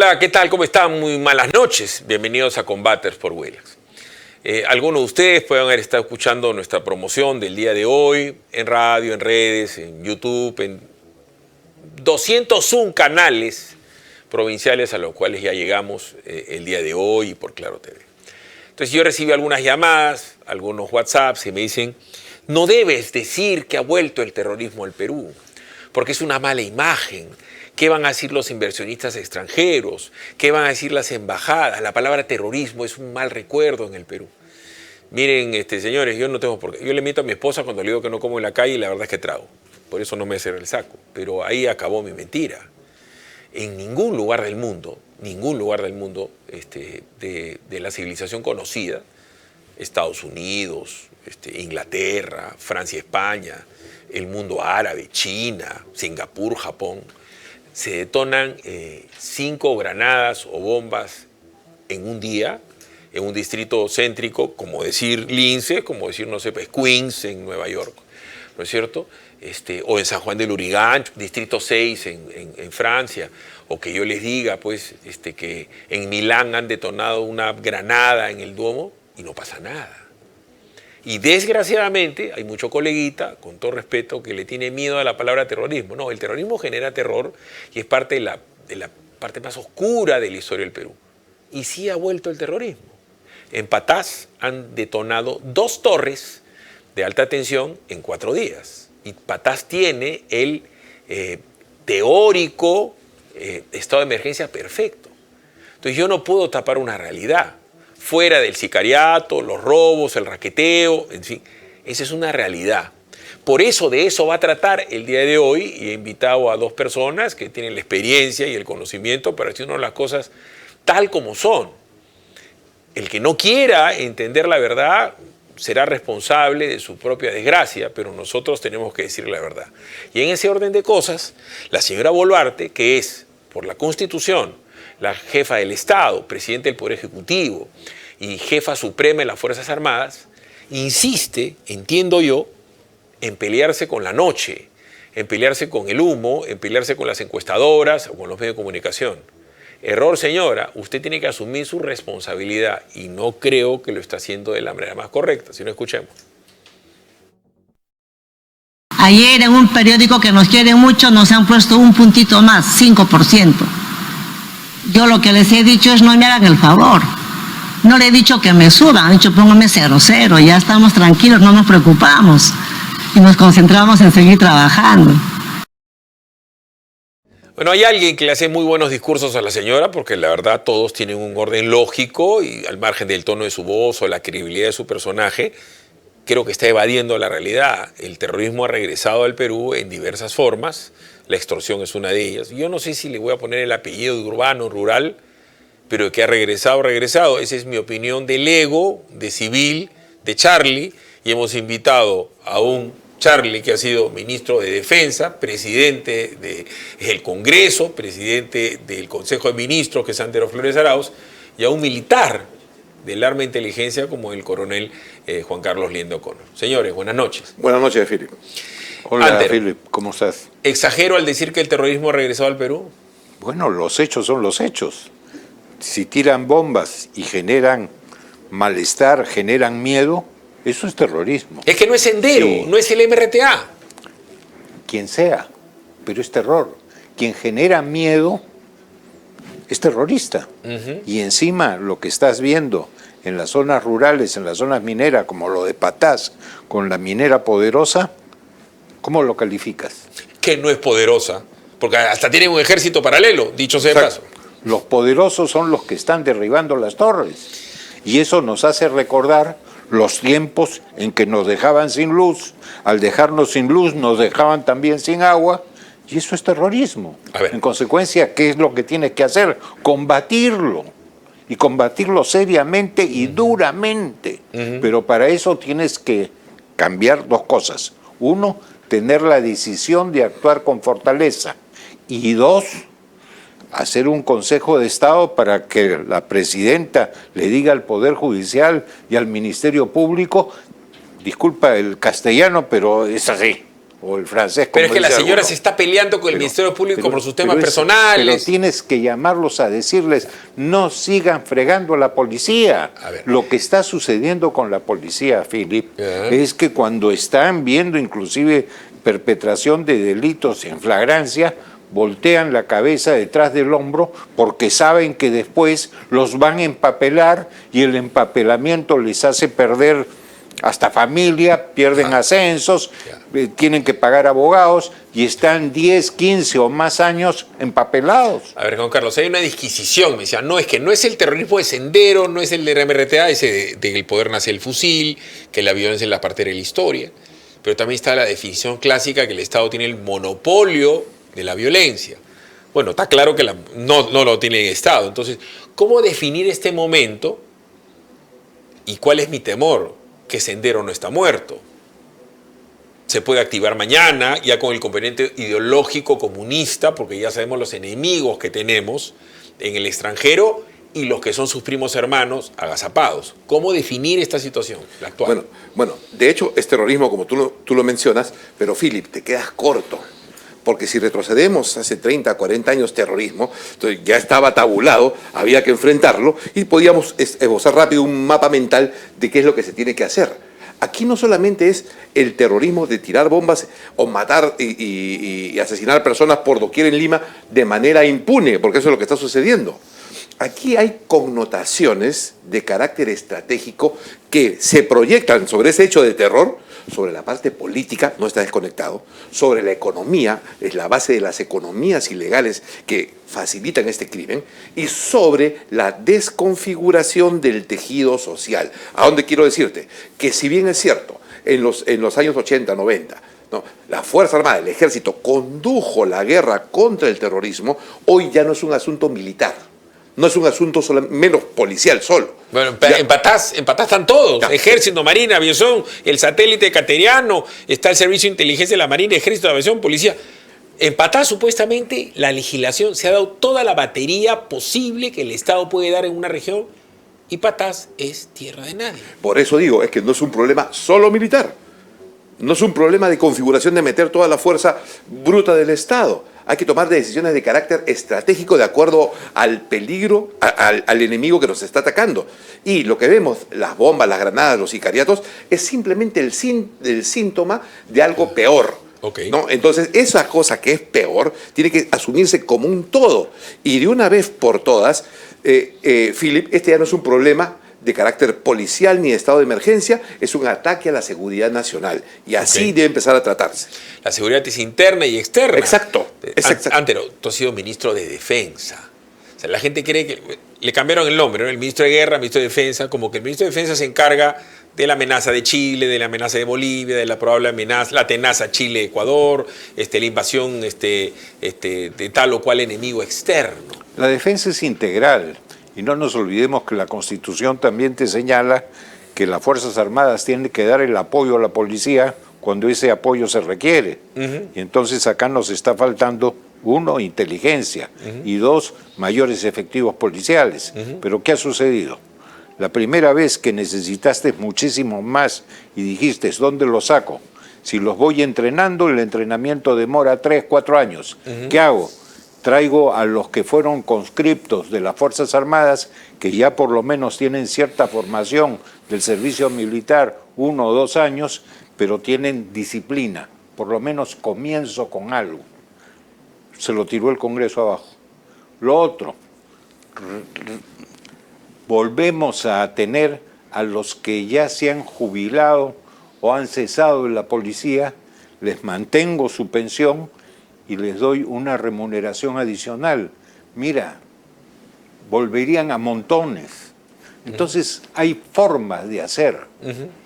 Hola, ¿qué tal? ¿Cómo están? Muy malas noches. Bienvenidos a Combaters por Willax. Algunos de ustedes pueden haber estado escuchando nuestra promoción del día de hoy en radio, en redes, en YouTube, en 201 canales provinciales a los cuales ya llegamos el día de hoy y por Claro TV. Entonces yo recibí algunas llamadas, algunos WhatsApps y me dicen, no debes decir que ha vuelto el terrorismo al Perú, porque es una mala imagen. ¿Qué van a decir los inversionistas extranjeros? ¿Qué van a decir las embajadas? La palabra terrorismo es un mal recuerdo en el Perú. Miren, señores, yo no tengo por qué. Yo le miento a mi esposa cuando le digo que no como en la calle y la verdad es que trago. Por eso no me cierra el saco. Pero ahí acabó mi mentira. En ningún lugar del mundo, de la civilización conocida, Estados Unidos, Inglaterra, Francia, España, el mundo árabe, China, Singapur, Japón, se detonan 5 granadas o bombas en un día, en un distrito céntrico, como decir Lince, como decir, no sé, pues Queens en Nueva York, ¿no es cierto? O en San Juan del Lurigancho, distrito 6 en Francia, o que yo les diga, pues, que en Milán han detonado una granada en el Duomo y no pasa nada. Y desgraciadamente hay mucho coleguita, con todo respeto, que le tiene miedo a la palabra terrorismo. No, el terrorismo genera terror y es parte de la parte más oscura de la historia del Perú. Y sí ha vuelto el terrorismo. En Patás han detonado 2 torres de alta tensión en 4 días. Y Patás tiene el teórico estado de emergencia perfecto. Entonces yo no puedo tapar una realidad. Fuera del sicariato, los robos, el raqueteo, en fin, esa es una realidad. Por eso de eso va a tratar el día de hoy y he invitado a 2 personas que tienen la experiencia y el conocimiento para decirnos las cosas tal como son. El que no quiera entender la verdad será responsable de su propia desgracia, pero nosotros tenemos que decir la verdad. Y en ese orden de cosas, la señora Boluarte, que es, por la Constitución, la jefa del Estado, presidente del Poder Ejecutivo y jefa suprema de las Fuerzas Armadas, insiste, entiendo yo, en pelearse con la noche, en pelearse con el humo, en pelearse con las encuestadoras o con los medios de comunicación. Error, señora, usted tiene que asumir su responsabilidad y no creo que lo está haciendo de la manera más correcta, si no escuchemos. Ayer en un periódico que nos quiere mucho nos han puesto un puntito más, 5%. Yo lo que les he dicho es no me hagan el favor. No le he dicho que me suban, he dicho pónganme 0,0, ya estamos tranquilos, no nos preocupamos y nos concentramos en seguir trabajando. Bueno, hay alguien que le hace muy buenos discursos a la señora porque la verdad todos tienen un orden lógico y al margen del tono de su voz o la credibilidad de su personaje, creo que está evadiendo la realidad. El terrorismo ha regresado al Perú en diversas formas. La extorsión es una de ellas. Yo no sé si le voy a poner el apellido de urbano, rural, pero que ha regresado. Esa es mi opinión del ego, de civil, de Charlie. Y hemos invitado a un Charlie que ha sido ministro de Defensa, presidente del Congreso, presidente del Consejo de Ministros, que es Sandro Flores Arauz, y a un militar del arma de inteligencia como el coronel Juan Carlos Liendo O'Connor. Señores, buenas noches. Buenas noches, Philip. Hola, Philip, ¿cómo estás? ¿Exagero al decir que el terrorismo ha regresado al Perú? Bueno, los hechos son los hechos. Si tiran bombas y generan malestar, generan miedo, eso es terrorismo. Es que no es Sendero, sí. No es el MRTA. Quien sea, pero es terror. Quien genera miedo es terrorista. Y encima lo que estás viendo en las zonas rurales, en las zonas mineras, como lo de Patás, con la minera Poderosa, ¿cómo lo calificas? Que no es poderosa, porque hasta tienen un ejército paralelo, dicho sea de paso. Los poderosos son los que están derribando las torres. Y eso nos hace recordar los tiempos en que nos dejaban sin luz. Al dejarnos sin luz, nos dejaban también sin agua. Y eso es terrorismo. En consecuencia, ¿qué es lo que tienes que hacer? Combatirlo. Y combatirlo seriamente y duramente. Pero para eso tienes que cambiar 2 cosas. 1, tener la decisión de actuar con fortaleza. Y 2, hacer un Consejo de Estado para que la presidenta le diga al Poder Judicial y al Ministerio Público, disculpa el castellano, pero es así. o el francés. Pero es que la dice señora alguno. se está peleando con el Ministerio Público por sus temas pero personales. tienes que llamarlos a decirles, no sigan fregando a la policía. A ver. Lo que está sucediendo con la policía, Philip, Ajá. es que cuando están viendo inclusive perpetración de delitos en flagrancia, voltean la cabeza detrás del hombro porque saben que después los van a empapelar y el empapelamiento les hace perder hasta familia, pierden ascensos, tienen que pagar abogados y están 10, 15 o más años empapelados. A ver, Juan Carlos, hay una disquisición. Me decía, no, es que no es el terrorismo de Sendero, no es el de la MRTA, ese de que el poder nace el fusil, que la violencia es la partera de la historia. Pero también está la definición clásica que el Estado tiene el monopolio de la violencia. Bueno, está claro que no lo tiene el Estado. Entonces, ¿cómo definir este momento? ¿Y cuál es mi temor? Que Sendero no está muerto. Se puede activar mañana, ya con el componente ideológico comunista, porque ya sabemos los enemigos que tenemos en el extranjero y los que son sus primos hermanos agazapados. ¿Cómo definir esta situación, la actual? Bueno, de hecho es terrorismo como tú lo mencionas, pero Philip, te quedas corto. Porque si retrocedemos hace 30, 40 años terrorismo, entonces ya estaba tabulado, había que enfrentarlo y podíamos esbozar rápido un mapa mental de qué es lo que se tiene que hacer. Aquí no solamente es el terrorismo de tirar bombas o matar y asesinar personas por doquier en Lima de manera impune, porque eso es lo que está sucediendo. Aquí hay connotaciones de carácter estratégico que se proyectan sobre ese hecho de terror, sobre la parte política, no está desconectado, sobre la economía, es la base de las economías ilegales que facilitan este crimen, y sobre la desconfiguración del tejido social. ¿A dónde quiero decirte? Que si bien es cierto, en los años 80, 90, ¿no?, la Fuerza Armada, el Ejército, condujo la guerra contra el terrorismo, hoy ya no es un asunto militar. No es un asunto menos policial solo. Bueno, en Patás están todos. Ya. Ejército, Marina, Aviación, el satélite cateriano, está el Servicio de Inteligencia de la Marina, Ejército, Aviación, Policía. En Patás, supuestamente, la legislación se ha dado toda la batería posible que el Estado puede dar en una región y Patás es tierra de nadie. Por eso digo, es que no es un problema solo militar. No es un problema de configuración de meter toda la fuerza bruta del Estado. Hay que tomar decisiones de carácter estratégico de acuerdo al peligro, al enemigo que nos está atacando. Y lo que vemos, las bombas, las granadas, los sicariatos, es simplemente el síntoma de algo peor. Okay. ¿No? Entonces, esa cosa que es peor tiene que asumirse como un todo. Y de una vez por todas, Philip, este ya no es un problema de carácter policial ni de estado de emergencia, es un ataque a la seguridad nacional. Y así debe empezar a tratarse. La seguridad es interna y externa. Exacto. Antero, tú has sido ministro de Defensa. O sea, la gente cree que le cambiaron el nombre, ¿no? El ministro de Guerra, ministro de Defensa, como que el ministro de Defensa se encarga de la amenaza de Chile, de la amenaza de Bolivia, de la probable amenaza, la tenaza Chile-Ecuador, la invasión de tal o cual enemigo externo. La defensa es integral. Y no nos olvidemos que la Constitución también te señala que las Fuerzas Armadas tienen que dar el apoyo a la policía cuando ese apoyo se requiere. Y entonces acá nos está faltando, uno, inteligencia, y dos, mayores efectivos policiales. Pero ¿qué ha sucedido? La primera vez que necesitaste muchísimo más y dijiste, ¿dónde los saco? Si los voy entrenando, el entrenamiento demora 3, 4 años. ¿Qué hago? Traigo a los que fueron conscriptos de las Fuerzas Armadas, que ya por lo menos tienen cierta formación del servicio militar, 1 o 2 años, pero tienen disciplina. Por lo menos comienzo con algo. Se lo tiró el Congreso abajo. Lo otro, volvemos a tener a los que ya se han jubilado o han cesado en la policía, les mantengo su pensión y les doy una remuneración adicional. Mira, volverían a montones. Entonces hay formas de hacer,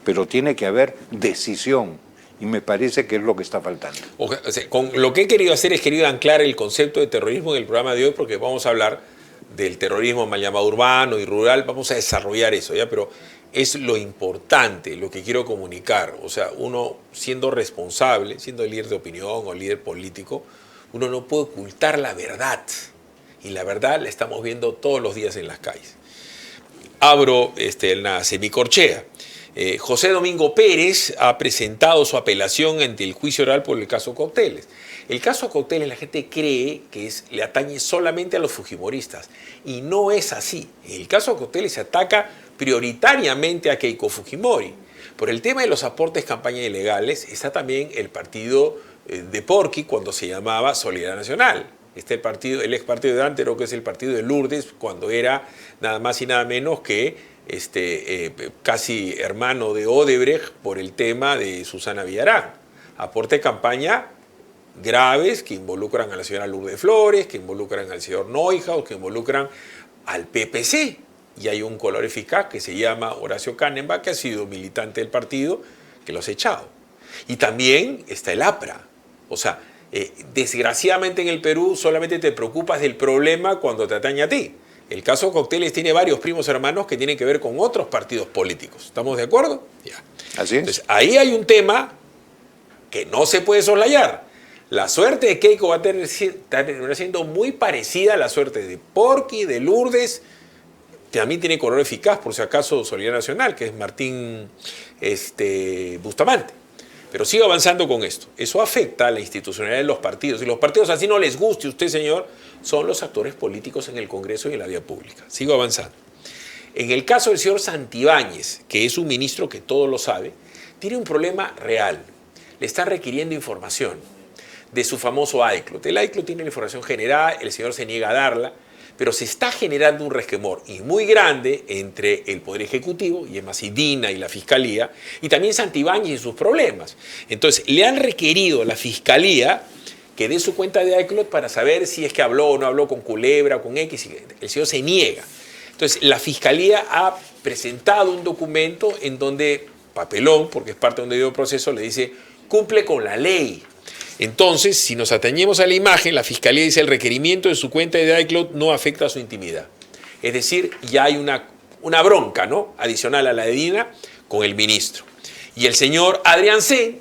pero tiene que haber decisión. Y me parece que es lo que está faltando. O sea, con lo que he querido hacer es querido anclar el concepto de terrorismo en el programa de hoy, porque vamos a hablar del terrorismo mal llamado urbano y rural, vamos a desarrollar eso, ¿ya? Pero es lo importante, lo que quiero comunicar. O sea, uno siendo responsable, siendo líder de opinión o líder político, uno no puede ocultar la verdad. Y la verdad la estamos viendo todos los días en las calles. Abro una semicorchea. José Domingo Pérez ha presentado su apelación ante el juicio oral por el caso Cócteles. El caso Cócteles la gente cree que le atañe solamente a los fujimoristas y no es así. En el caso Cócteles se ataca prioritariamente a Keiko Fujimori. Por el tema de los aportes campaña ilegales está también el partido de Porqui cuando se llamaba Solidaridad Nacional. El ex partido de Antero, que es el partido de Lourdes, cuando era nada más y nada menos que casi hermano de Odebrecht por el tema de Susana Villarán. Aporte de campaña graves que involucran a la señora Lourdes Flores, que involucran al señor Neuhaus, que involucran al PPC. Y hay un color eficaz que se llama Horacio Canenbach, que ha sido militante del partido, que los ha echado. Y también está el APRA. O sea, desgraciadamente en el Perú solamente te preocupas del problema cuando te atañe a ti. El caso Cócteles tiene varios primos hermanos que tienen que ver con otros partidos políticos. ¿Estamos de acuerdo? Ya. Así es. Entonces, ahí hay un tema que no se puede soslayar. La suerte de Keiko va a terminar siendo muy parecida a la suerte de Porqui, de Lourdes. También tiene color eficaz, por si acaso, Solidaridad Nacional, que es Martín Bustamante. Pero sigo avanzando con esto. Eso afecta a la institucionalidad de los partidos. Y los partidos, así no les guste a usted, señor, son los actores políticos en el Congreso y en la vía pública. Sigo avanzando. En el caso del señor Santibáñez, que es un ministro que todo lo sabe, tiene un problema real. Le están requiriendo información de su famoso iCloud. El iCloud tiene la información general, el señor se niega a darla, pero se está generando un resquemor y muy grande entre el Poder Ejecutivo, y es más, y DINA y la Fiscalía, y también Santibáñez y sus problemas. Entonces, le han requerido a la Fiscalía que dé su cuenta de iCloud para saber si es que habló o no habló con Culebra o con X, y el señor se niega. Entonces, la Fiscalía ha presentado un documento en donde, papelón, porque es parte de un debido proceso, le dice, cumple con la ley. Entonces, si nos atañemos a la imagen, la Fiscalía dice el requerimiento de su cuenta de iCloud no afecta a su intimidad. Es decir, ya hay una bronca, ¿no?, adicional a la de DINA con el ministro. Y el señor Adrián C.,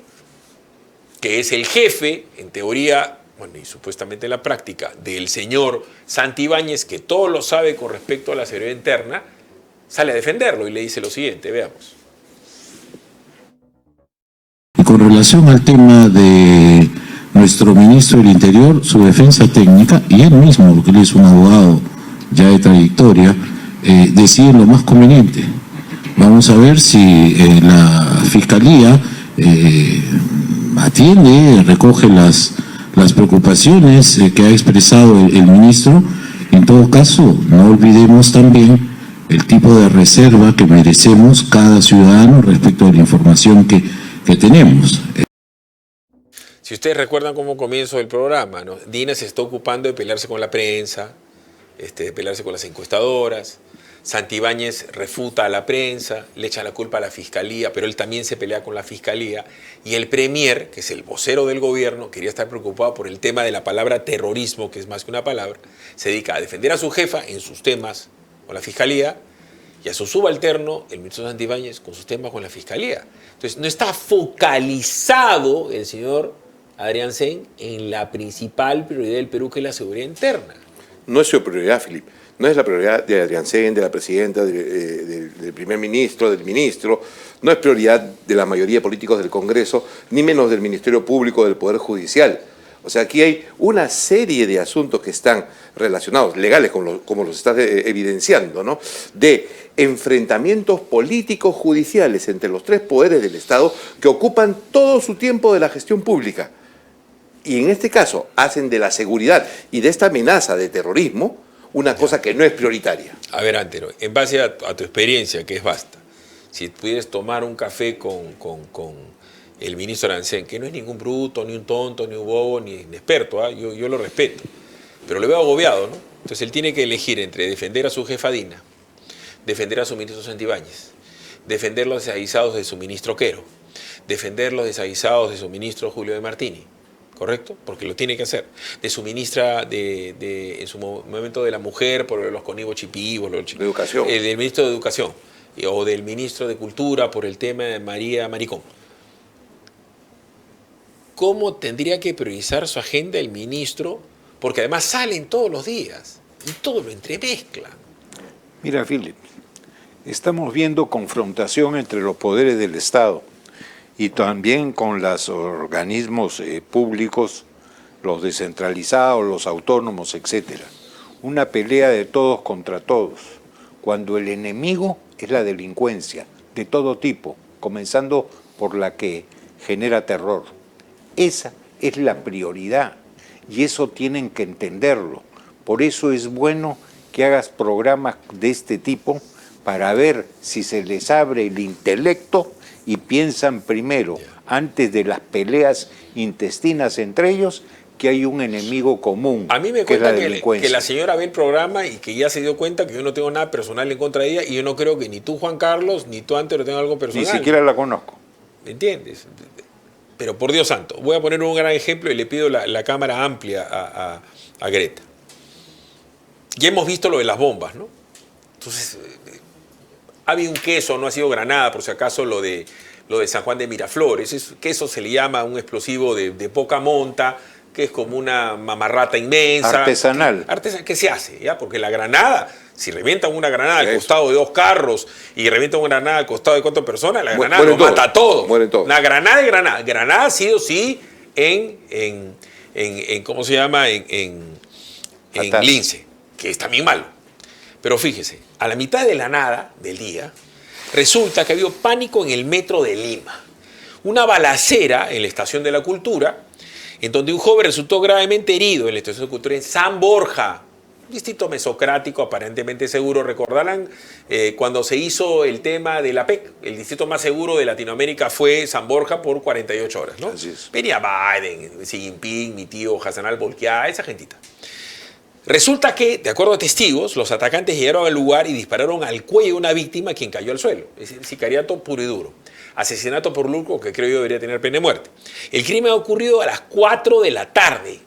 que es el jefe, en teoría, bueno, y supuestamente en la práctica, del señor Santibáñez, que todo lo sabe con respecto a la seguridad interna, sale a defenderlo y le dice lo siguiente, veamos. Y con relación al tema de nuestro ministro del Interior, su defensa técnica, y él mismo, porque él es un abogado ya de trayectoria, decide lo más conveniente. Vamos a ver si la Fiscalía atiende, recoge las preocupaciones que ha expresado el ministro. En todo caso, no olvidemos también el tipo de reserva que merecemos cada ciudadano respecto a la información que tenemos. Si ustedes recuerdan cómo comienzo el programa, ¿no?, DINA se está ocupando de pelearse con la prensa, de pelearse con las encuestadoras. Santibáñez refuta a la prensa, le echa la culpa a la Fiscalía, pero él también se pelea con la Fiscalía. Y el Premier, que es el vocero del gobierno, quería estar preocupado por el tema de la palabra terrorismo, que es más que una palabra, se dedica a defender a su jefa en sus temas con la Fiscalía, y a su subalterno, el ministro Santibáñez, con sus temas con la Fiscalía. Entonces, no está focalizado el señor Adrián Sen en la principal prioridad del Perú, que es la seguridad interna. No es su prioridad, Filipe. No es la prioridad de Adrián Sen, de la presidenta, del primer ministro, del ministro. No es prioridad de la mayoría de políticos del Congreso, ni menos del Ministerio Público, del Poder Judicial. O sea, aquí hay una serie de asuntos que están relacionados, legales, como los estás evidenciando, ¿no?, de enfrentamientos políticos judiciales entre los tres poderes del Estado que ocupan todo su tiempo de la gestión pública. Y en este caso hacen de la seguridad y de esta amenaza de terrorismo una cosa que no es prioritaria. A ver, Antero, en base a tu experiencia, que es vasta, si pudieras tomar un café con el ministro Arancén, que no es ningún bruto, ni un tonto, ni un bobo, ni inexperto, yo lo respeto, pero lo veo agobiado, ¿no? Entonces él tiene que elegir entre defender a su jefa Dina, defender a su ministro Santibáñez, defender los desaguisados de su ministro Quero, defender los desaguisados de su ministro Julio de Martini, ¿correcto? Porque lo tiene que hacer. De su ministra en su momento de la mujer, por los conivos chipivos, de educación. Del ministro de Educación, o del ministro de Cultura por el tema de María Maricón. ¿Cómo tendría que priorizar su agenda el ministro? Porque además salen todos los días y todo lo entremezclan. Mira, Philip, Estamos viendo confrontación entre los poderes del Estado y también con los organismos públicos, los descentralizados, los autónomos, etcétera. Una pelea de todos contra todos, cuando el enemigo es la delincuencia de todo tipo, comenzando por la que genera terror. Esa es la prioridad y eso tienen que entenderlo. Por eso es bueno que hagas programas de este tipo para ver si se les abre el intelecto y piensan primero, antes de las peleas intestinas entre ellos, que hay un enemigo común. A mí me que es la cuenta delincuencia. que la señora ve el programa y que ya se dio cuenta que yo no tengo nada personal en contra de ella y yo no creo que ni tú, Juan Carlos, ni tú, Antero, tengan algo personal. Ni siquiera la conozco. ¿Me entiendes? Pero por Dios santo, voy a poner un gran ejemplo y le pido la cámara amplia a Greta. Ya hemos visto lo de las bombas, ¿no? Entonces, ha habido un queso, no ha sido granada, por si acaso, lo de San Juan de Miraflores. Queso se le llama un explosivo de poca monta, que es como una mamarrata inmensa. Artesanal. ¿Qué se hace? ¿Ya? Porque la granada, si revientan una granada al costado de 2 carros y revientan una granada al costado de 4 personas, la granada lo mata a todos. Mueren todos. Una granada es granada. Granada sí o sí en ¿cómo se llama? En Lince, que es también malo. Pero fíjese, a la mitad de la nada del día, resulta que ha habido pánico en el metro de Lima. Una balacera en la Estación de la Cultura, en donde un joven resultó gravemente herido en la Estación de la Cultura en San Borja, un distrito mesocrático aparentemente seguro. Recordarán cuando se hizo el tema de la PEC, el distrito más seguro de Latinoamérica fue San Borja por 48 horas, ¿no? Así es. Venía Biden, Xi Jinping, mi tío Hassan al-Bolkiah, esa gentita. Resulta que, de acuerdo a testigos, los atacantes llegaron al lugar y dispararon al cuello de una víctima quien cayó al suelo. Es decir, sicariato puro y duro. Asesinato por lucro que creo yo debería tener pena de muerte. El crimen ha ocurrido a las 4 de la tarde.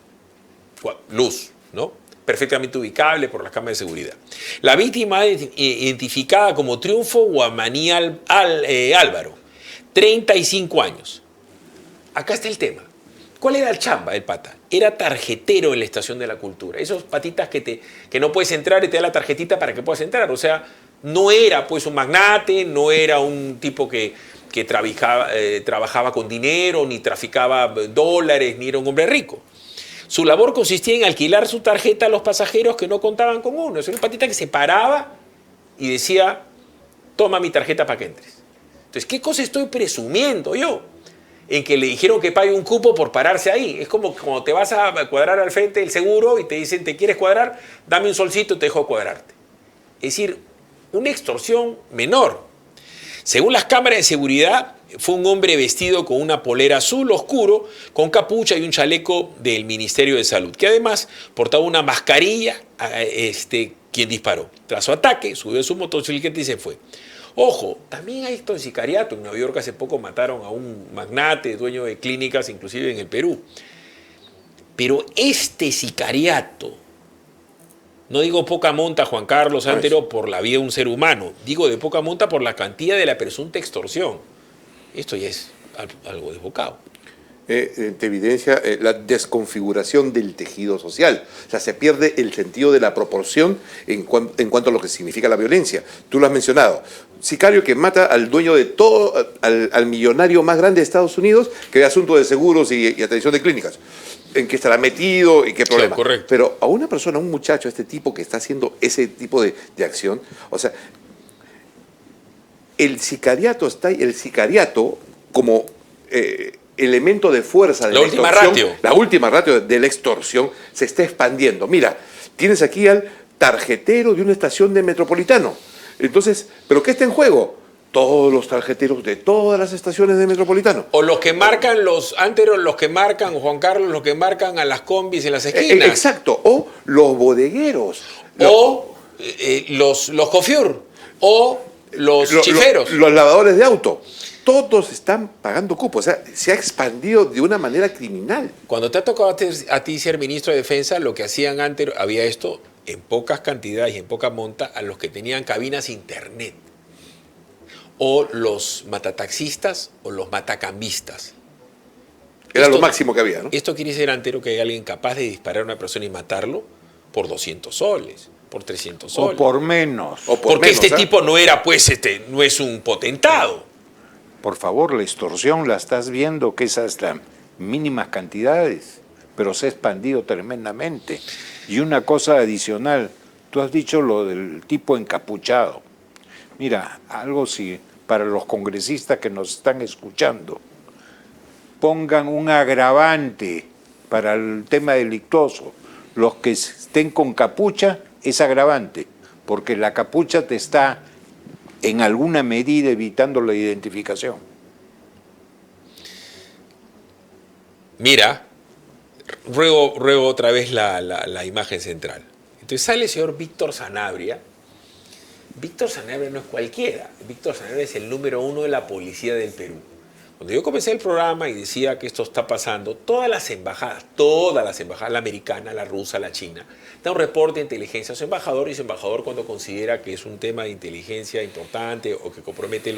Luz, ¿no? Perfectamente ubicable por las cámaras de seguridad. La víctima es identificada como Triunfo Guamaní Álvaro, 35 años. Acá está el tema. ¿Cuál era el chamba, el pata? Era tarjetero en la Estación de la Cultura. Esos patitas que no puedes entrar y te da la tarjetita para que puedas entrar. O sea, no era pues un magnate, no era un tipo que trabajaba con dinero, ni traficaba dólares, ni era un hombre rico. Su labor consistía en alquilar su tarjeta a los pasajeros que no contaban con uno. Era un patita que se paraba y decía, toma mi tarjeta para que entres. Entonces, ¿qué cosa estoy presumiendo yo? En que le dijeron que pague un cupo por pararse ahí. Es como cuando te vas a cuadrar al frente del seguro y te dicen, ¿te quieres cuadrar? Dame un solcito y te dejo cuadrarte. Es decir, una extorsión menor. Según las cámaras de seguridad, fue un hombre vestido con una polera azul oscuro, con capucha y un chaleco del Ministerio de Salud, que además portaba una mascarilla, quien disparó. Tras su ataque, subió su motocicleta y se fue. Ojo, también hay esto de sicariato. En Nueva York hace poco mataron a un magnate, dueño de clínicas, inclusive en el Perú. Pero este sicariato, no digo poca monta, Juan Carlos Antero, por la vida de un ser humano, digo de poca monta por la cantidad de la presunta extorsión. Esto ya es algo desbocado. Te evidencia la desconfiguración del tejido social. O sea, se pierde el sentido de la proporción en cuanto a lo que significa la violencia. Tú lo has mencionado. Sicario que mata al dueño de todo, al millonario más grande de Estados Unidos, que es asunto de seguros y atención de clínicas. ¿En qué estará metido y qué problema? Sí, correcto. Pero a una persona, a un muchacho, a este tipo que está haciendo ese tipo de acción, o sea, el sicariato como elemento de fuerza de la extorsión, la última ratio de la extorsión se está expandiendo. Mira, tienes aquí al tarjetero de una estación de Metropolitano. Entonces, ¿pero qué está en juego? Todos los tarjeteros de todas las estaciones de Metropolitano. O los que marcan los que marcan, Juan Carlos, los que marcan a las combis en las esquinas. Exacto, o los bodegueros. O los cofiur, o los chiferos. Los lavadores de auto. Todos están pagando cupo. O sea, se ha expandido de una manera criminal. Cuando te ha tocado a ti ser ministro de Defensa, lo que hacían antes, había esto en pocas cantidades y en poca monta a los que tenían cabinas internet. O los matataxistas o los matacambistas. Era lo máximo que había, ¿no? Esto quiere decir, Antero, que hay alguien capaz de disparar a una persona y matarlo, por 200 soles, por 300 soles. O por menos. Porque este tipo no era, pues, no es un potentado. Por favor, la extorsión la estás viendo que es hasta mínimas cantidades, pero se ha expandido tremendamente. Y una cosa adicional, tú has dicho lo del tipo encapuchado. Mira, algo sí, para los congresistas que nos están escuchando, pongan un agravante para el tema delictuoso. Los que estén con capucha es agravante, porque la capucha te está en alguna medida evitando la identificación. Mira, ruego otra vez la imagen central. Entonces sale el señor Víctor Sanabria. Víctor Sanabria no es cualquiera. Víctor Sanabria es el número 1 de la policía del Perú. Cuando yo comencé el programa y decía que esto está pasando, todas las embajadas, la americana, la rusa, la china, da un reporte de inteligencia a su embajador, y su embajador, cuando considera que es un tema de inteligencia importante o que compromete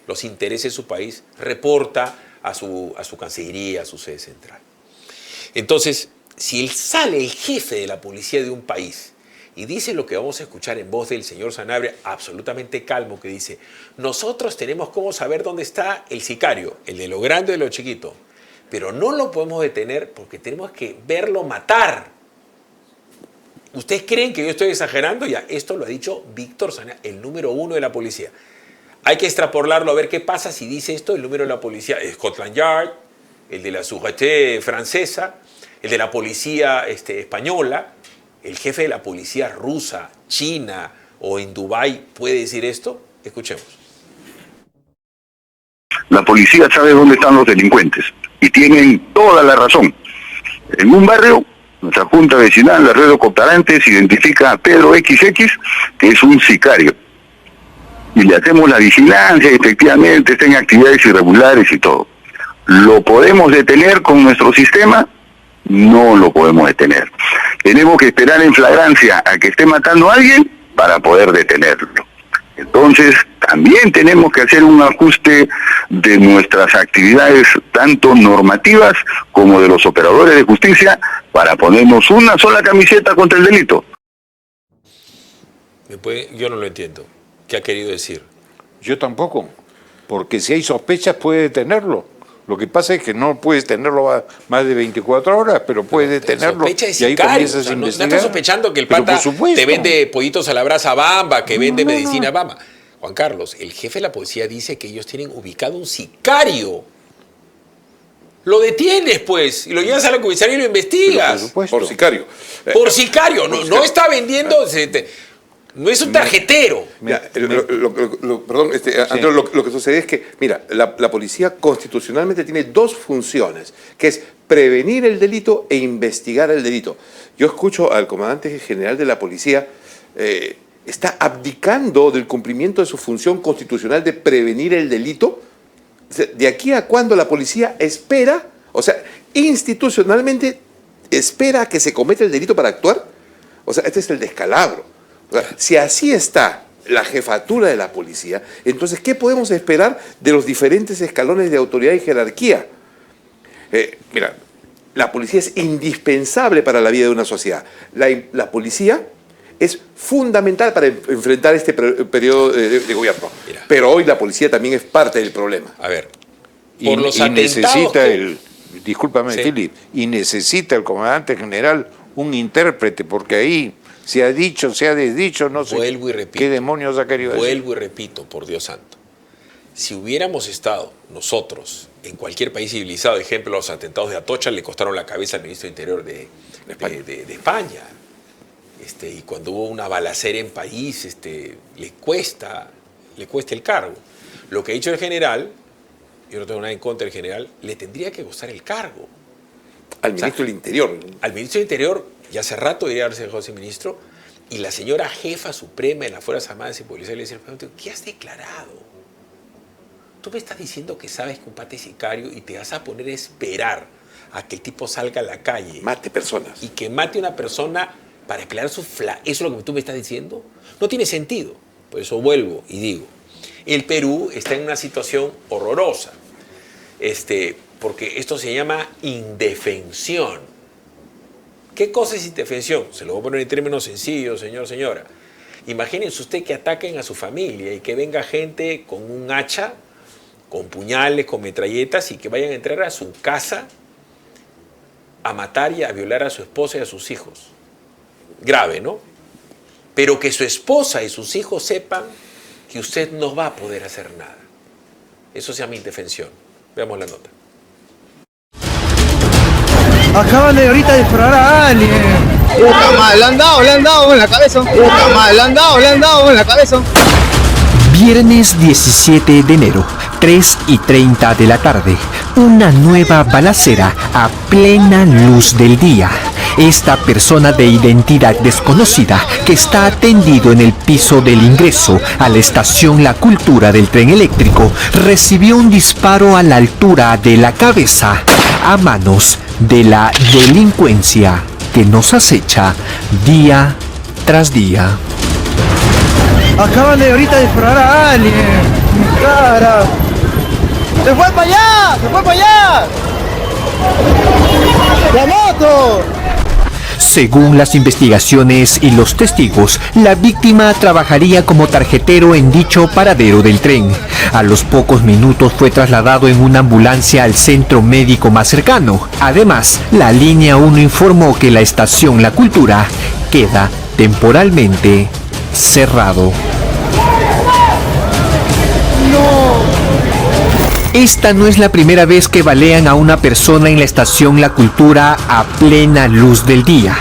los intereses de su país, reporta a su cancillería, a su sede central. Entonces, si sale el jefe de la policía de un país y dice lo que vamos a escuchar en voz del señor Sanabria, absolutamente calmo, que dice: nosotros tenemos cómo saber dónde está el sicario, el de lo grande y de lo chiquito, pero no lo podemos detener porque tenemos que verlo matar. ¿Ustedes creen que yo estoy exagerando? Ya, esto lo ha dicho Víctor Sanabria, el número 1 de la policía. Hay que extrapolarlo a ver qué pasa si dice esto el número de la policía, Scotland Yard, el de la Sûreté francesa, el de la policía española. ¿El jefe de la policía rusa, china o en Dubái puede decir esto? Escuchemos. La policía sabe dónde están los delincuentes y tienen toda la razón. En un barrio, nuestra junta vecinal, la red de cooperantes, identifica a Pedro XX, que es un sicario. Y le hacemos la vigilancia, efectivamente está en actividades irregulares y todo. ¿Lo podemos detener con nuestro sistema? No lo podemos detener. Tenemos que esperar en flagrancia a que esté matando a alguien para poder detenerlo. Entonces, también tenemos que hacer un ajuste de nuestras actividades, tanto normativas como de los operadores de justicia, para ponernos una sola camiseta contra el delito. Yo no lo entiendo. ¿Qué ha querido decir? Yo tampoco, porque si hay sospechas puede detenerlo. Lo que pasa es que no puedes tenerlo más de 24 horas, pero puedes detenerlo. Sospecha de y ahí sicario. comienzas a No investigar. estás sospechando que el Pero pata por supuesto. te vende pollitos a la brasa Bamba, que vende medicina Bamba. Juan Carlos, el jefe de la policía dice que ellos tienen ubicado un sicario. Lo detienes, pues, y lo llevas a la comisaría y lo investigas. Pero por supuesto. Por sicario. Por sicario. No está vendiendo... No es un tarjetero. Ya, perdón, Andrés, lo que sucede es que, mira, la policía constitucionalmente tiene dos funciones, que es prevenir el delito e investigar el delito. Yo escucho al comandante general de la policía, está abdicando del cumplimiento de su función constitucional de prevenir el delito. De aquí a cuando la policía espera, o sea, institucionalmente espera a que se cometa el delito para actuar. O sea, este es el descalabro. O sea, si así está la jefatura de la policía, entonces, ¿qué podemos esperar de los diferentes escalones de autoridad y jerarquía? Mira, la policía es indispensable para la vida de una sociedad. La policía es fundamental para enfrentar este periodo de gobierno. Mira. Pero hoy la policía también es parte del problema. A ver, Y, los y atentados necesita que- discúlpame, Sí. Philip, y necesita el comandante general un intérprete, porque ahí se ha dicho, se ha desdicho, no sé Vuelvo y repito. qué demonios ha querido decir. Vuelvo y repito, por Dios santo. Si hubiéramos estado nosotros en cualquier país civilizado, ejemplo, los atentados de Atocha le costaron la cabeza al ministro de Interior de España. Y cuando hubo una balacera en país, le cuesta el cargo. Lo que ha dicho el general, yo no tengo nada en contra del general, le tendría que costar el cargo. Al ministro del Interior. Al ministro del Interior, ya hace rato debería haberse dejado ese ministro, y la señora jefa suprema de las Fuerzas Armadas y Policía le dice: ¿qué has declarado? Tú me estás diciendo que sabes que un pata es sicario y te vas a poner a esperar a que el tipo salga a la calle Mate personas. y que mate a una persona para declarar su ¿Eso es lo que tú me estás diciendo? No tiene sentido. Por eso vuelvo y digo, el Perú está en una situación horrorosa, porque esto se llama indefensión. ¿Qué cosa es indefensión? Se lo voy a poner en términos sencillos, señor, señora. Imagínense usted que ataquen a su familia y que venga gente con un hacha, con puñales, con metralletas y que vayan a entrar a su casa a matar y a violar a su esposa y a sus hijos. Grave, ¿no? Pero que su esposa y sus hijos sepan que usted no va a poder hacer nada. Eso se llama indefensión. Veamos la nota. Acaban de ahorita disparar a alguien. Puta madre, le han dado en la cabeza. Puta madre, le han dado en la cabeza. Viernes 17 de enero, 3:30 de la tarde. Una nueva balacera a plena luz del día. Esta persona de identidad desconocida que está tendido en el piso del ingreso a la estación La Cultura del tren eléctrico recibió un disparo a la altura de la cabeza a manos de la delincuencia que nos acecha día tras día. Acaban de ahorita disparar a alguien. Mi cara. ¡Se fue para allá! ¡Se fue para allá! ¡La moto! Según las investigaciones y los testigos, la víctima trabajaría como tarjetero en dicho paradero del tren. A los pocos minutos fue trasladado en una ambulancia al centro médico más cercano. Además, la línea 1 informó que la estación La Cultura queda temporalmente cerrado. Esta no es la primera vez que balean a una persona en la estación La Cultura a plena luz del día.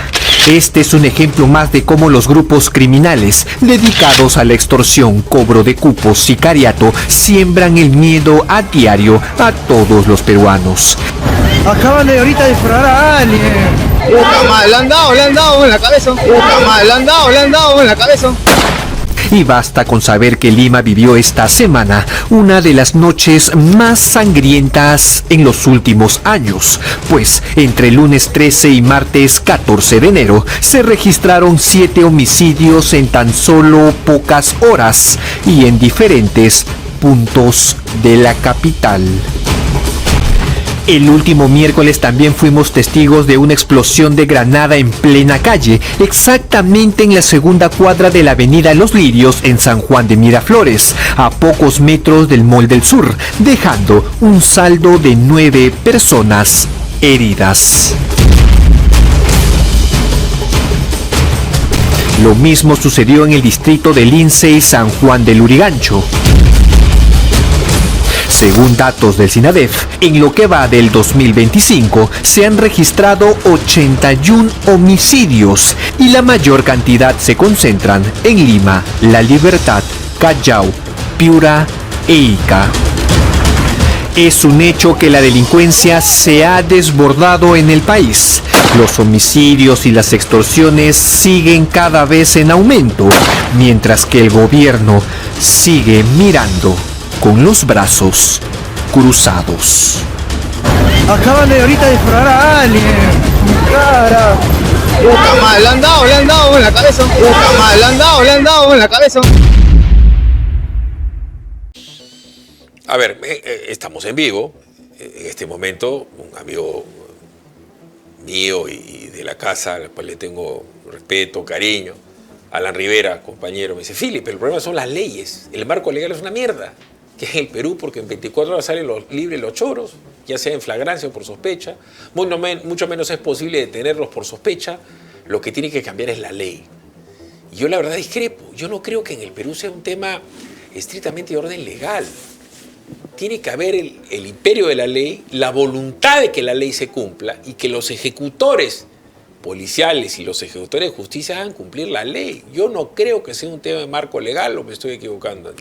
Este es un ejemplo más de cómo los grupos criminales dedicados a la extorsión, cobro de cupos, sicariato, siembran el miedo a diario a todos los peruanos. Acaban de ahorita disparar a alguien. Puta madre, le han dado en la cabeza. Puta madre, le han dado en la cabeza. Y basta con saber que Lima vivió esta semana una de las noches más sangrientas en los últimos años, pues entre lunes 13 y martes 14 de enero se registraron 7 homicidios en tan solo pocas horas y en diferentes puntos de la capital. El último miércoles también fuimos testigos de una explosión de granada en plena calle, exactamente en la segunda cuadra de la avenida Los Lirios en San Juan de Miraflores, a pocos metros del Mall del Sur, dejando un saldo de 9 personas heridas. Lo mismo sucedió en el distrito de Lince y San Juan del Lurigancho. Según datos del SINADEF, en lo que va del 2025 se han registrado 81 homicidios y la mayor cantidad se concentran en Lima, La Libertad, Callao, Piura e Ica. Es un hecho que la delincuencia se ha desbordado en el país. Los homicidios y las extorsiones siguen cada vez en aumento, mientras que el gobierno sigue mirando con los brazos cruzados. Acaban de ahorita disparar a alguien. Mi cara. Puta madre, le han dado en la cabeza. Puta madre, le han dado en la cabeza. A ver, estamos en vivo. En este momento, un amigo mío y de la casa, al cual le tengo respeto, cariño, Alan Rivera, compañero, me dice: Philip, el problema son las leyes. El marco legal es una mierda. Que es el Perú, porque en 24 horas salen libres los choros, ya sea en flagrancia o por sospecha. Mucho menos es posible detenerlos por sospecha. Lo que tiene que cambiar es la ley. Y yo la verdad discrepo. Yo no creo que en el Perú sea un tema estrictamente de orden legal. Tiene que haber el imperio de la ley, la voluntad de que la ley se cumpla y que los ejecutores policiales y los ejecutores de justicia hagan cumplir la ley. Yo no creo que sea un tema de marco legal, o me estoy equivocando.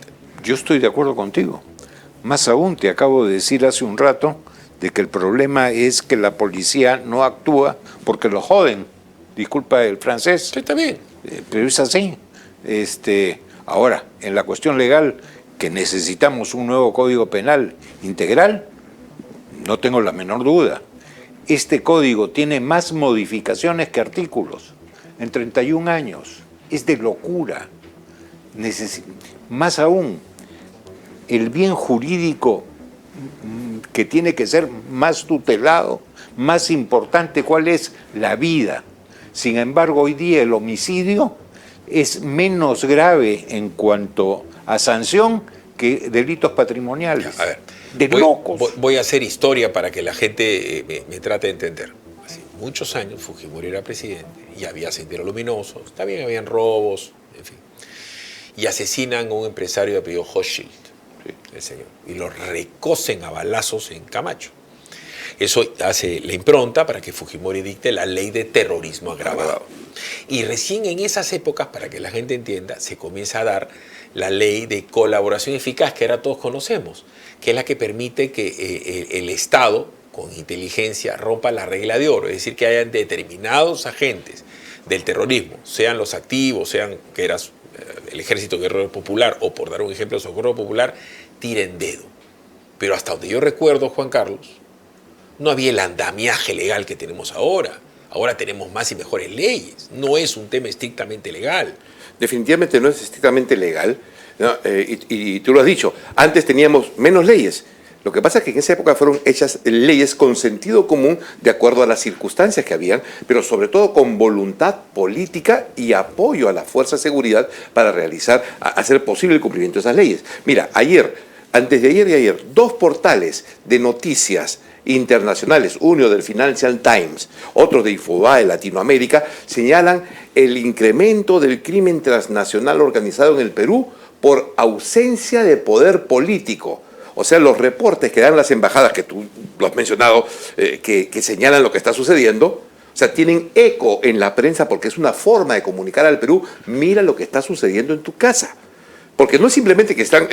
Yo estoy de acuerdo contigo. Más aún, te acabo de decir hace un rato de que el problema es que la policía no actúa porque lo joden. Disculpa el francés. Sí, está bien. Pero es así. Ahora, en la cuestión legal, que necesitamos un nuevo código penal integral, no tengo la menor duda. Este código tiene más modificaciones que artículos en 31 años. Es de locura. Más aún, el bien jurídico que tiene que ser más tutelado, más importante, ¿cuál es? La vida. Sin embargo, hoy día el homicidio es menos grave en cuanto a sanción que delitos patrimoniales. A ver, de locos. Voy a hacer historia para que la gente me trate de entender. Hace muchos años Fujimori era presidente y había Sendero Luminoso, también habían robos, en fin. Y asesinan a un empresario de apellido Hochschild, el señor, y lo recosen a balazos en Camacho. Eso hace la impronta para que Fujimori dicte la ley de terrorismo agravado. Y recién en esas épocas, para que la gente entienda, se comienza a dar la ley de colaboración eficaz, que ahora todos conocemos, que es la que permite que el Estado, con inteligencia, rompa la regla de oro, es decir, que hayan determinados agentes del terrorismo, sean los activos, sean que eras el Ejército Guerrero Popular, o por dar un ejemplo, Socorro Popular, tiren dedo. Pero hasta donde yo recuerdo, Juan Carlos, no había el andamiaje legal que tenemos ahora. Ahora tenemos más y mejores leyes. No es un tema estrictamente legal. Definitivamente no es estrictamente legal, ¿no? Y tú lo has dicho, antes teníamos menos leyes. Lo que pasa es que en esa época fueron hechas leyes con sentido común de acuerdo a las circunstancias que habían, pero sobre todo con voluntad política y apoyo a la fuerza de seguridad para hacer posible el cumplimiento de esas leyes. Mira, antes de ayer y ayer, 2 portales de noticias internacionales, uno del Financial Times, otro de Infobae Latinoamérica, señalan el incremento del crimen transnacional organizado en el Perú por ausencia de poder político. O sea, los reportes que dan las embajadas, que tú lo has mencionado, que señalan lo que está sucediendo, o sea, tienen eco en la prensa porque es una forma de comunicar al Perú, mira lo que está sucediendo en tu casa. Porque no es simplemente que están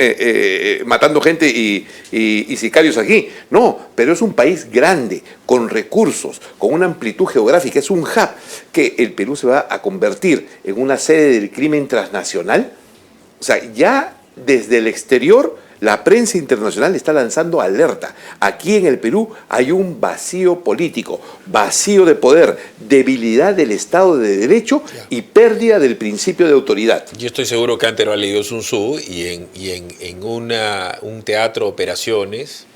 matando gente y sicarios aquí, no, pero es un país grande, con recursos, con una amplitud geográfica, es un hub que el Perú se va a convertir en una sede del crimen transnacional. O sea, ya desde el exterior la prensa internacional está lanzando alerta. Aquí en el Perú hay un vacío político, vacío de poder, debilidad del Estado de Derecho y pérdida del principio de autoridad. Yo estoy seguro que antes lo ha leído Sun Tzu y en un teatro de operaciones,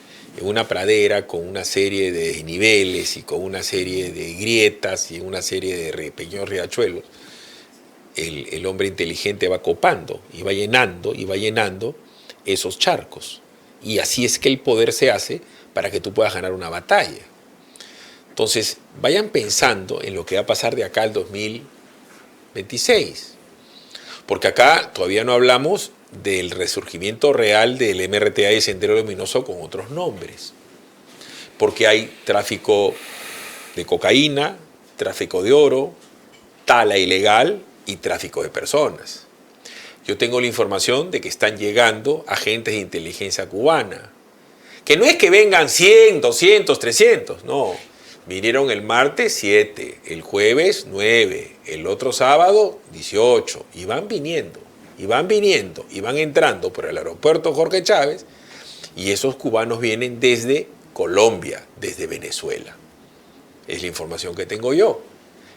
en una pradera con una serie de niveles y con una serie de grietas y una serie de pequeños riachuelos, el hombre inteligente va copando y va llenando esos charcos. Y así es que el poder se hace para que tú puedas ganar una batalla. Entonces, vayan pensando en lo que va a pasar de acá al 2026. Porque acá todavía no hablamos del resurgimiento real del MRTA y Sendero Luminoso con otros nombres. Porque hay tráfico de cocaína, tráfico de oro, tala ilegal y tráfico de personas. Yo tengo la información de que están llegando agentes de inteligencia cubana. Que no es que vengan 100, 200, 300, no. Vinieron el martes 7, el jueves 9, el otro sábado 18. Y van viniendo, y van entrando por el aeropuerto Jorge Chávez. Y esos cubanos vienen desde Colombia, desde Venezuela. Es la información que tengo yo.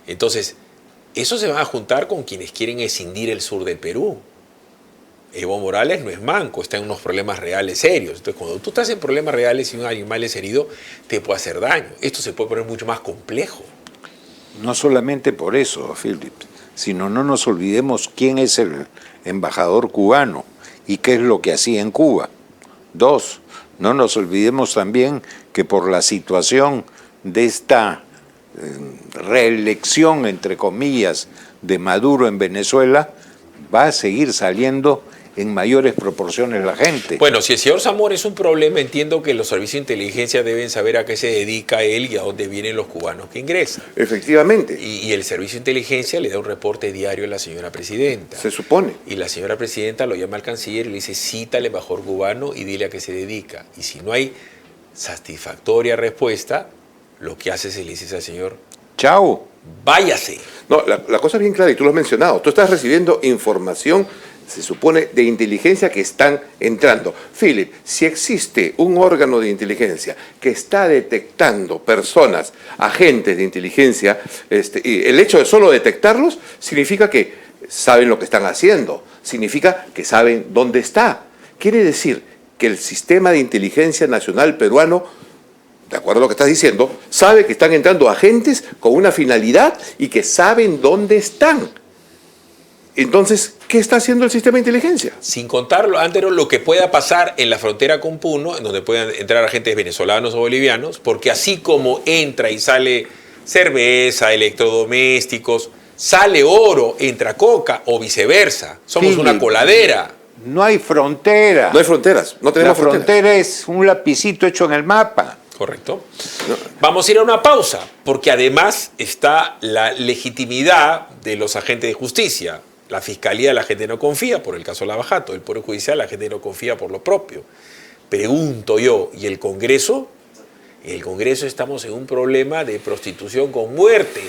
Entonces, eso se va a juntar con quienes quieren escindir el sur del Perú. Evo Morales no es manco, está en unos problemas reales serios. Entonces, cuando tú estás en problemas reales y un animal es herido, te puede hacer daño. Esto se puede poner mucho más complejo. No solamente por eso, Philip, sino no nos olvidemos quién es el embajador cubano y qué es lo que hacía en Cuba. 2, no nos olvidemos también que por la situación de esta reelección, entre comillas, de Maduro en Venezuela, va a seguir saliendo en mayores proporciones la gente. Bueno, si el señor Zamora es un problema, entiendo que los servicios de inteligencia deben saber a qué se dedica él y a dónde vienen los cubanos que ingresan. Efectivamente. Y el servicio de inteligencia le da un reporte diario a la señora presidenta. Se supone. Y la señora presidenta lo llama al canciller y le dice, cita al embajador cubano y dile a qué se dedica. Y si no hay satisfactoria respuesta, lo que hace es le dice al señor, ¡chao! ¡Váyase! No, la cosa es bien clara y tú lo has mencionado. Tú estás recibiendo información, se supone, de inteligencia que están entrando. Philip, si existe un órgano de inteligencia que está detectando personas, agentes de inteligencia, y el hecho de solo detectarlos significa que saben lo que están haciendo, significa que saben dónde está. Quiere decir que el sistema de inteligencia nacional peruano de acuerdo a lo que estás diciendo, sabe que están entrando agentes con una finalidad y que saben dónde están. Entonces, ¿qué está haciendo el sistema de inteligencia? Sin contar lo que pueda pasar en la frontera con Puno, en donde puedan entrar agentes venezolanos o bolivianos, porque así como entra y sale cerveza, electrodomésticos, sale oro, entra coca o viceversa. Somos una coladera. No hay frontera. No hay fronteras, no tenemos fronteras. La frontera es un lapicito hecho en el mapa. Correcto. Vamos a ir a una pausa, porque además está la legitimidad de los agentes de justicia. La Fiscalía, la gente no confía por el caso Lavajato. El Poder Judicial, la gente no confía por lo propio. Pregunto yo, ¿y el Congreso? En el Congreso estamos en un problema de prostitución con muerte.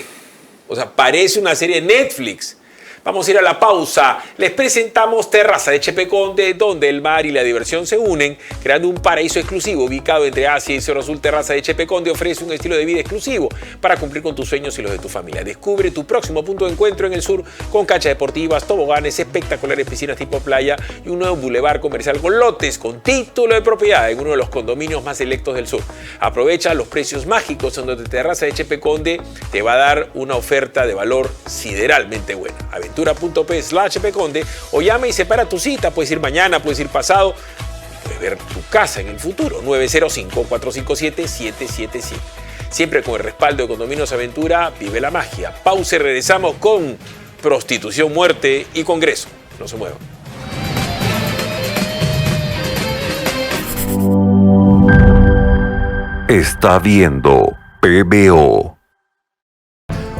O sea, parece una serie de Netflix. Vamos a ir a la pausa. Les presentamos Terraza de Chepe Conde, donde el mar y la diversión se unen, creando un paraíso exclusivo ubicado entre Asia y Cerro Azul. Terraza de Chepe Conde ofrece un estilo de vida exclusivo para cumplir con tus sueños y los de tu familia. Descubre tu próximo punto de encuentro en el sur con canchas deportivas, toboganes, espectaculares piscinas tipo playa y un nuevo bulevar comercial con lotes con título de propiedad en uno de los condominios más selectos del sur. Aprovecha los precios mágicos en donde Terraza de Chepe Conde te va a dar una oferta de valor sideralmente buena. Aventura.p/chepeconde o llama y separa tu cita. Puedes ir mañana, puedes ir pasado, puedes ver tu casa en el futuro. 905-457-777. Siempre con el respaldo de Condominios Aventura, vive la magia. Pausa y regresamos con prostitución, muerte y Congreso. No se muevan. Está viendo PBO.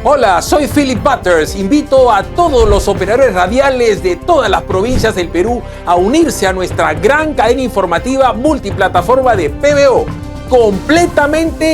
Hola, soy Philip Butters. Invito a todos los operadores radiales de todas las provincias del Perú a unirse a nuestra gran cadena informativa multiplataforma de PBO, completamente